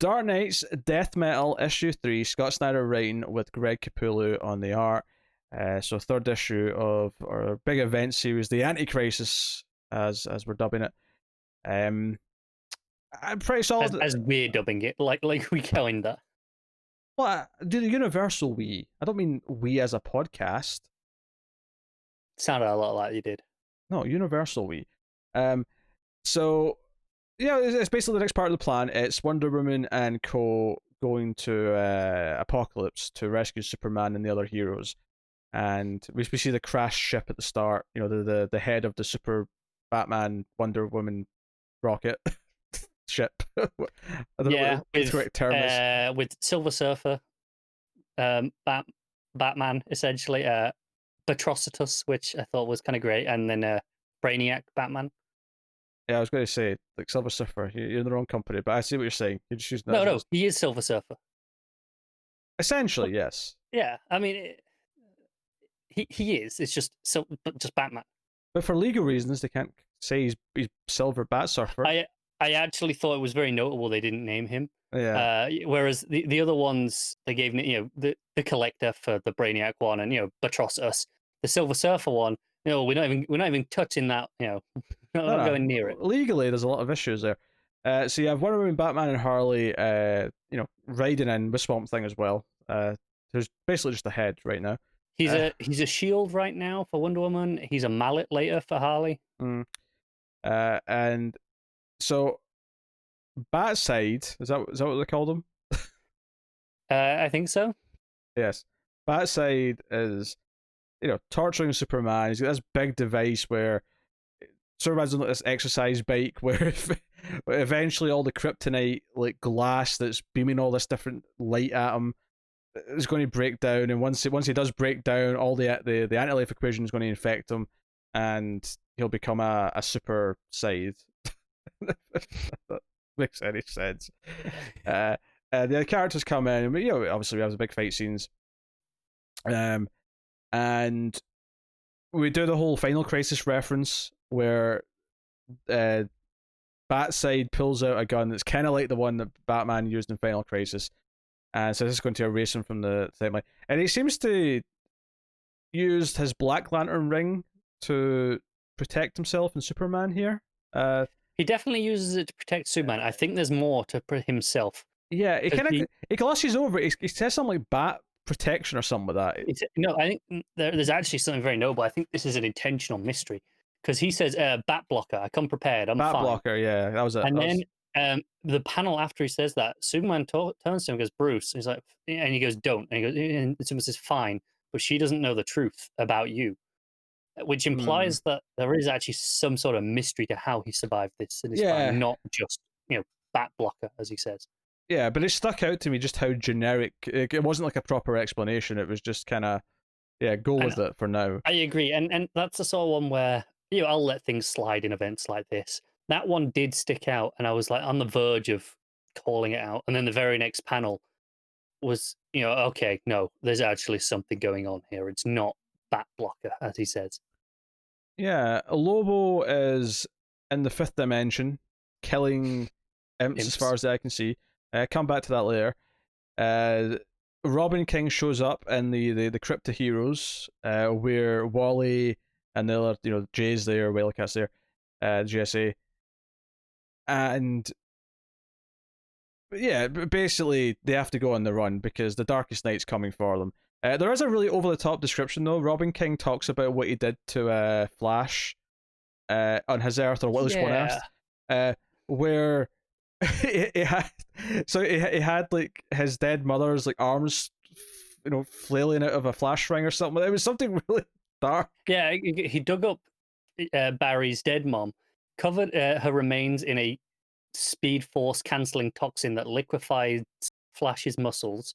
Dark Knights Death Metal issue 3, Scott Snyder writing with Greg Capullo on the art. So third issue of our big event series, the Anti-Crisis, as we're dubbing it. I'm pretty solid. As we're dubbing it, like we coined that. Well, do the universal we? I don't mean we as a podcast. Sounded a lot like you did. No, universal we. So yeah, it's basically the next part of the plan. It's Wonder Woman and co going to Apocalypse to rescue Superman and the other heroes, and we see the crashed ship at the start. You know, the head of the Super Batman Wonder Woman rocket ship. I don't know what the correct term is. With Silver Surfer, Batman essentially, Batrocitus, which I thought was kind of great, and then Brainiac Batman. Yeah, I was going to say, like, Silver Surfer, you're in the wrong company, but I see what you're saying. You're just using No, he is Silver Surfer. Essentially, yes. Yeah, I mean, he is. It's just Batman. But for legal reasons, they can't say he's Silver Bat Surfer. I actually thought it was very notable they didn't name him. Yeah. Whereas the other ones, they gave, the Collector for the Brainiac one, and Batrocitus. The Silver Surfer one, we're not even touching that. Not going near it. Legally, there's a lot of issues there. So you have Wonder Woman, Batman, and Harley, riding in with Swamp Thing as well. There's basically just a head right now. He's a shield right now for Wonder Woman. He's a mallet later for Harley. And so Batside, is that what they called him? I think so. Yes. Batside is, torturing Superman. He's got this big device where Superman's on this exercise bike where eventually all the kryptonite, like glass that's beaming all this different light at him, is going to break down. And once he does break down, all the anti-life equation is going to infect him, and he'll become a super scythe. That makes any sense. The characters come in, and obviously we have the big fight scenes. And we do the whole Final Crisis reference where Batside pulls out a gun that's kind of like the one that Batman used in Final Crisis, and so this is going to erase him from the timeline. And he seems to use his Black Lantern ring to protect himself and Superman here. He definitely uses it to protect Superman. I think there's more to himself. Yeah, he glosses over it. He says something like bat protection or something like that. No, I think there's actually something very noble. I think this is an intentional mystery, because he says, "Bat blocker, I come prepared. I'm bat fine." Blocker, yeah, that was it. And then the panel after he says that, Superman turns to him and goes, "Bruce." He's like, and he goes, "Don't." And he goes, and Superman says, "Fine, but she doesn't know the truth about you," which implies that there is actually some sort of mystery to how he survived this, and it's fine, not just bat blocker, as he says. Yeah, but it stuck out to me just how generic. It wasn't like a proper explanation. It was just kind of, go with it for now. I agree, and that's the sort of one where I'll let things slide in events like this. That one did stick out, and I was like on the verge of calling it out. And then the very next panel was, okay, no, there's actually something going on here. It's not bat blocker, as he says. Yeah, Lobo is in the fifth dimension, killing imps as far as I can see. Come back to that later. Robin King shows up in the Crypt of Heroes, where Wally and the other, Jay's there, Wildcat's there, GSA. And yeah, basically they have to go on the run because the Darkest Night's coming for them. There is a really over-the-top description, though. Robin King talks about what he did to Flash on his Earth, or at least one Earth, where he had like his dead mother's like arms, flailing out of a flash ring or something. It was something really dark. Yeah, he dug up Barry's dead mom, covered her remains in a speed force cancelling toxin that liquefies Flash's muscles,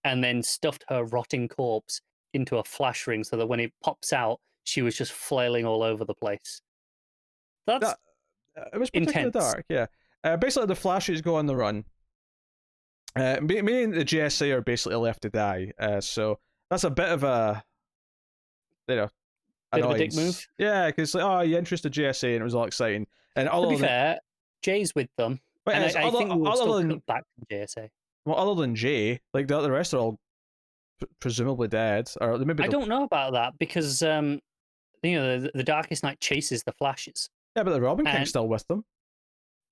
and then stuffed her rotting corpse into a flash ring so that when it pops out, she was just flailing all over the place. It was particularly intense. Dark, yeah. Basically, the Flashes go on the run. Me and the GSA are basically left to die. So that's a bit of a, bit of a dick move. Yeah, because you introduced the GSA and it was all exciting. And all to be fair, Jay's with them. But And yes, I think we will other still than cut back to JSA. well, other than Jay, like the rest are all presumably dead, or maybe I they'll. don't know about that because the Darkest Night chases the Flashes, Yeah, but the Robin King's and still with them.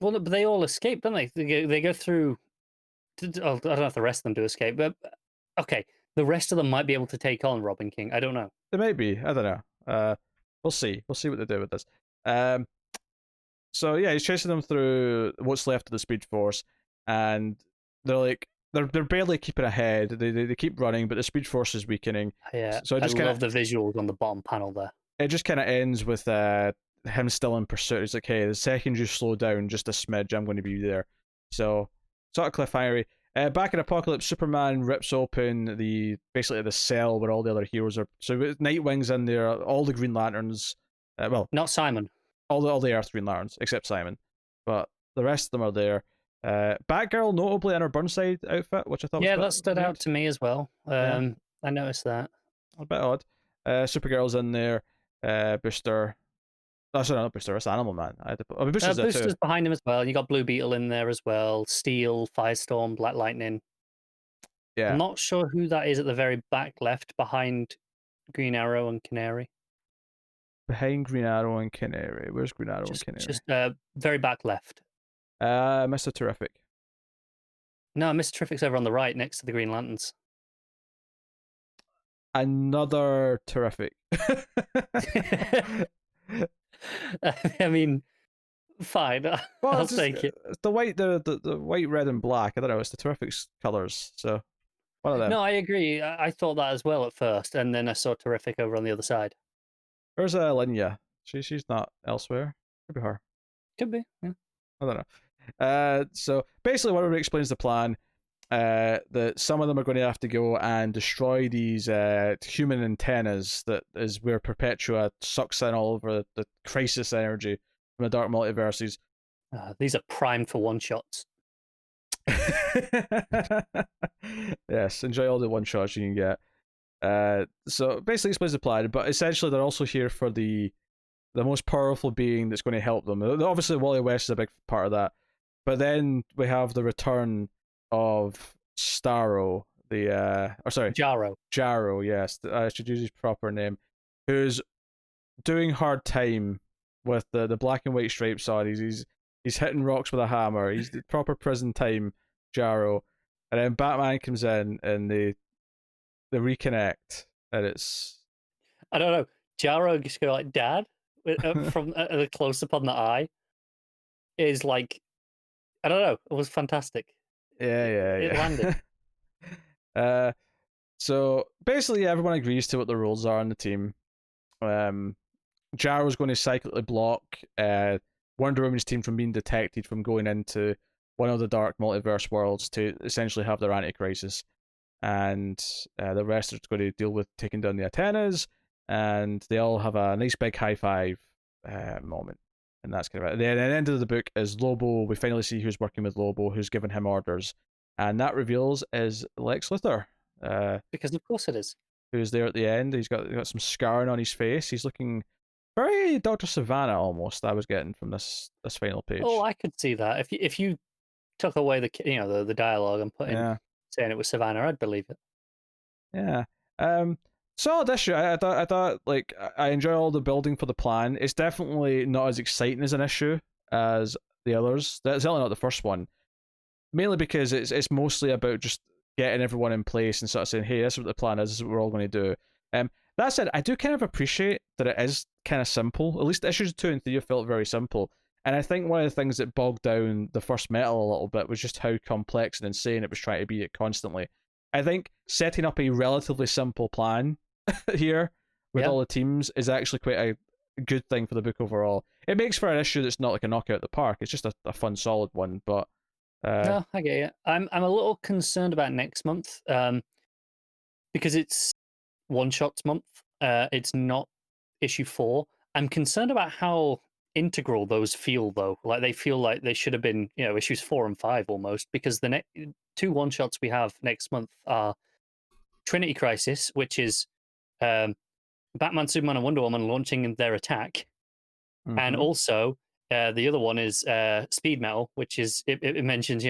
well, but they all escape, don't they? They go through. Oh, I don't know if the rest of them do escape, but okay, the rest of them might be able to take on Robin King. I don't know. They may be. I don't know. We'll see. We'll see what they do with this. Um, so yeah, he's chasing them through what's left of the Speed Force, and they're like they're barely keeping ahead. They keep running, but the Speed Force is weakening. Yeah, So I love the visuals on the bottom panel there. it just kind of ends with him still in pursuit. He's like, hey, the second you slow down just a smidge, I'm going to be there. So sort of cliffhangery. Back in Apocalypse, Superman rips open basically the cell where all the other heroes are. So Nightwing's in there, all the Green Lanterns, well, Not Simon. all the Earth Green Lanterns except Simon, but the rest of them are there. Batgirl, notably in her Burnside outfit, which I thought was Yeah, a bit that stood weird. out to me as well. Yeah, I noticed that. a bit odd. Supergirl's in there. Booster. Oh, sorry, not Booster. That's Animal Man. I mean, Booster's there too. Booster's behind him as well. You got Blue Beetle in there as well. Steel, Firestorm, Black Lightning. I'm Yeah, not sure who that is at the very back left behind Green Arrow and Canary. behind Green Arrow and Canary. Where's Green Arrow and Canary? Just very back left. Mr. Terrific. No, Mr. Terrific's over on the right next to the Green Lanterns. Another Terrific. I mean, fine. Well, I'll it's just, take it. it's the white, the white, red, and black. I don't know. It's the Terrific's colors. So one of them. No, I agree. I thought that as well at first, and then I saw Terrific over on the other side. Where's Linya? She's not elsewhere. Maybe her. Could be. Yeah. I don't know. So basically, what explains the plan. That some of them are going to have to go and destroy these human antennas. That is where Perpetua sucks in all over the crisis energy from the dark multiverses. These are primed for one shots. Yes, enjoy all the one shots you can get. So basically explains the plan, but essentially they're also here for the most powerful being that's going to help them. Obviously, Wally West is a big part of that, but then we have the return of Starro, Jarro. Yes, I should use his proper name. Who's doing hard time with the black and white stripes on. He's hitting rocks with a hammer. He's the proper prison time Jarro, and then Batman comes in and they reconnect, and it's I don't know. Jarro just go like dad from the close up on the eye is like, I don't know. It was fantastic. It landed. So basically, everyone agrees to what the rules are on the team. Jarro's going to cyclically block Wonder Woman's team from being detected from going into one of the dark multiverse worlds to essentially have their anti-crisis, and the rest are going to deal with taking down the antennas, and they all have a nice big high five moment. And that's kind of it. Then at the end of the book is Lobo. We finally see who's working with Lobo, who's given him orders, and that reveals is Lex Luthor. Because of course it is. Who's there at the end? He's got some scarring on his face. He's looking very Dr. Savannah almost. I was getting from this final page. Oh, I could see that. If you took away the dialogue and put in saying it was Savannah, I'd believe it. Yeah. Solid issue. I thought like I enjoy all the building for the plan. It's definitely not as exciting as an issue as the others. That's certainly not the first one. Mainly because it's mostly about just getting everyone in place and sort of saying, hey, this is what the plan is, this is what we're all going to do. That said, I do kind of appreciate that it is kind of simple. At least issues 2 and 3 have felt very simple. And I think one of the things that bogged down the first Metal a little bit was just how complex and insane it was trying to be constantly. I think setting up a relatively simple plan here with all the teams is actually quite a good thing for the book overall. It makes for an issue that's not like a knockout of the park. It's just a fun, solid one. But no, I get it. I'm a little concerned about next month because it's one shots month. It's not issue 4. I'm concerned about how integral those feel, though. Like they feel like they should have been, issues 4 and 5 almost, because the next 2 one shots we have next month are Trinity Crisis, which is Batman, Superman, and Wonder Woman launching their attack, and also The other one is Speed Metal, which is it mentions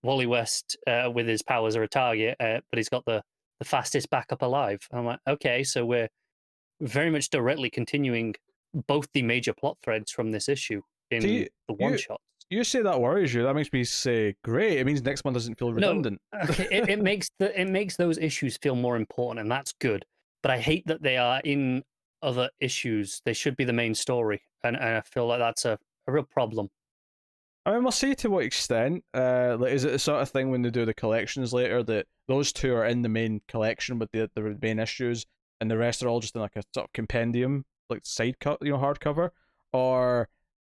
Wally West with his powers are a target, but he's got the fastest backup alive. I'm like, okay, so we're very much directly continuing both the major plot threads from this issue in See, the one you shot. you say that worries you. That makes me say, great. It means next one doesn't feel No, redundant. okay, it makes those issues feel more important, and that's good. But I hate that they are in other issues. They should be the main story, and I feel like that's a real problem. I mean, we'll see to what extent. Like, is it the sort of thing when they do the collections later that those two are in the main collection with the main issues, and the rest are all just in like a sort of compendium, like side cut, hardcover, or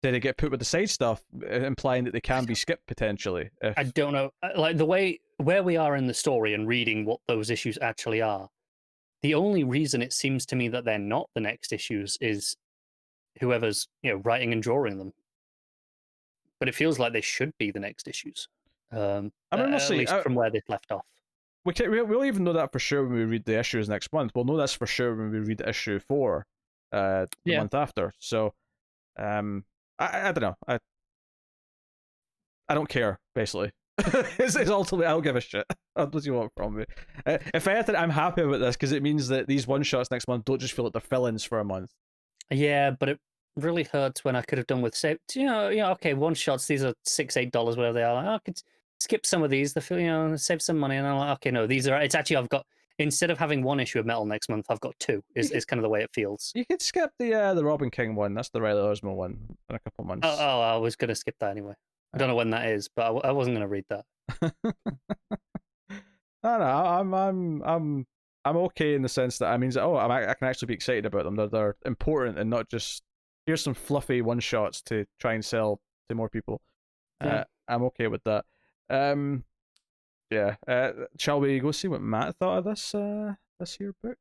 did it get put with the side stuff, implying that they can be skipped potentially? I If don't know, like the way where we are in the story and reading what those issues actually are. The only reason it seems to me that they're not the next issues is whoever's writing and drawing them. But it feels like they should be the next issues, I mean, we'll at see. least from where they've left off. We'll even know that for sure when we read the issues next month. We'll know that's for sure when we read issue 4, the Yeah, month after. So, I don't know. I don't care, basically. it's ultimately, I don't give a shit. What do you want from me? If anything, I'm happy about this because it means that these one shots next month don't just feel like they're fill-ins for a month. yeah, but it really hurts when I could have done with say, okay, one shots. These are $6, $8, whatever they are. Like, I could skip some of these. Save some money, and I'm like, okay, no, these are. It's actually instead of having one issue of Metal next month, I've got two. Is kind of the way it feels. You could skip the Robin King one. That's the Riley Osmo one in a couple months. Oh, I was gonna skip that anyway. I don't know when that is, but I wasn't gonna read that. No, I'm okay in the sense that I mean, I can actually be excited about them. They're important and not just here's some fluffy one shots to try and sell to more people. Yeah. I'm okay with that. Yeah. Shall we go see what Matt thought of this here book?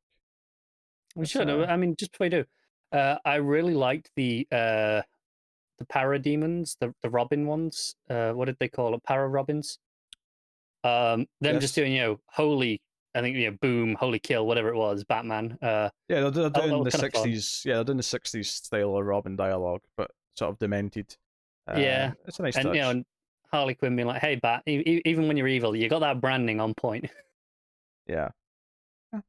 We should. I mean, just before we do, I really liked the parademons, the Robin ones. What did they call it? Para Robins. Them just doing holy, I think boom, holy kill, whatever it was, Batman. Yeah, they're doing the fun. '60s. Yeah, they're doing the '60s style of Robin dialogue, but sort of demented. Yeah, It's a nice and touch. and Harley Quinn being like, "Hey, Bat, even when you're evil, you got that branding on point." Yeah. I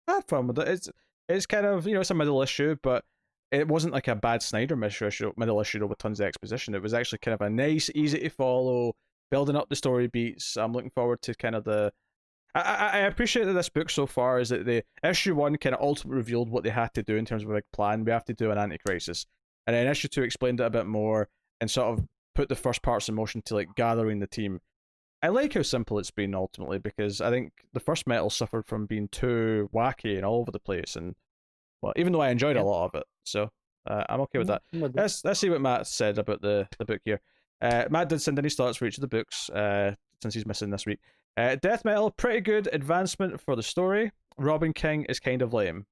had fun with it. It's kind of it's a middle issue, but it wasn't like a bad Snyder middle issue with tons of exposition. It was actually kind of a nice, easy to follow, building up the story beats. I'm looking forward to kind of the. I appreciate that this book so far is that the issue 1 kind of ultimately revealed what they had to do in terms of a big plan. We have to do an anti-crisis, and then issue 2 explained it a bit more and sort of put the first parts in motion to like gathering the team. I like how simple it's been ultimately because I think the first Metal suffered from being too wacky and all over the place, and well, even though I enjoyed a lot of it, so I'm okay with that. Let's see what Matt said about the book here. Matt did send any thoughts for each of the books since he's missing this week. Death Metal, pretty good advancement for the story. Robin King is kind of lame.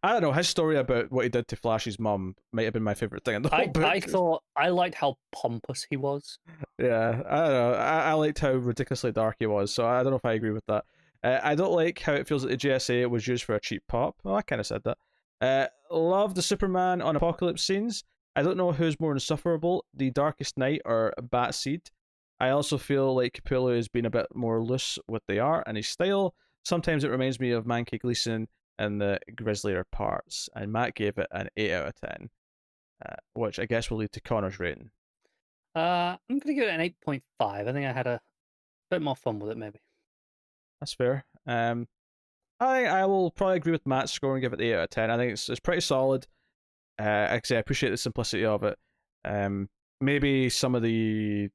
I don't know, his story about what he did to Flash's mum might have been my favourite thing in the whole book. I liked how pompous he was. Yeah, I don't know. I liked how ridiculously dark he was, so I don't know if I agree with that. I don't like how it feels that the GSA was used for a cheap pop. Well, I kind of said that. Love the Superman on Apocalypse scenes. I don't know who's more insufferable, the Darkest Night or Batseed. I also feel like Capullo has been a bit more loose with the art and his style. Sometimes it reminds me of Mankey Gleason and the grislier parts. And Matt gave it an 8 out of 10, which I guess will lead to Connor's rating. I'm going to give it an 8.5. I think I had a bit more fun with it, maybe. That's fair. I will probably agree with Matt's score and give it 8 out of 10. I think it's pretty solid. Actually, I appreciate the simplicity of it. Maybe some of the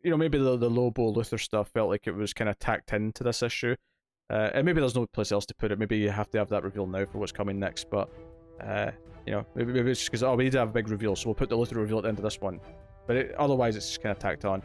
maybe the Lobo Luthor stuff felt like it was kind of tacked into this issue. And maybe there's no place else to put it. Maybe you have to have that reveal now for what's coming next. But maybe it's just because we need to have a big reveal, so we'll put the Luthor reveal at the end of this one. But otherwise, it's just kind of tacked on.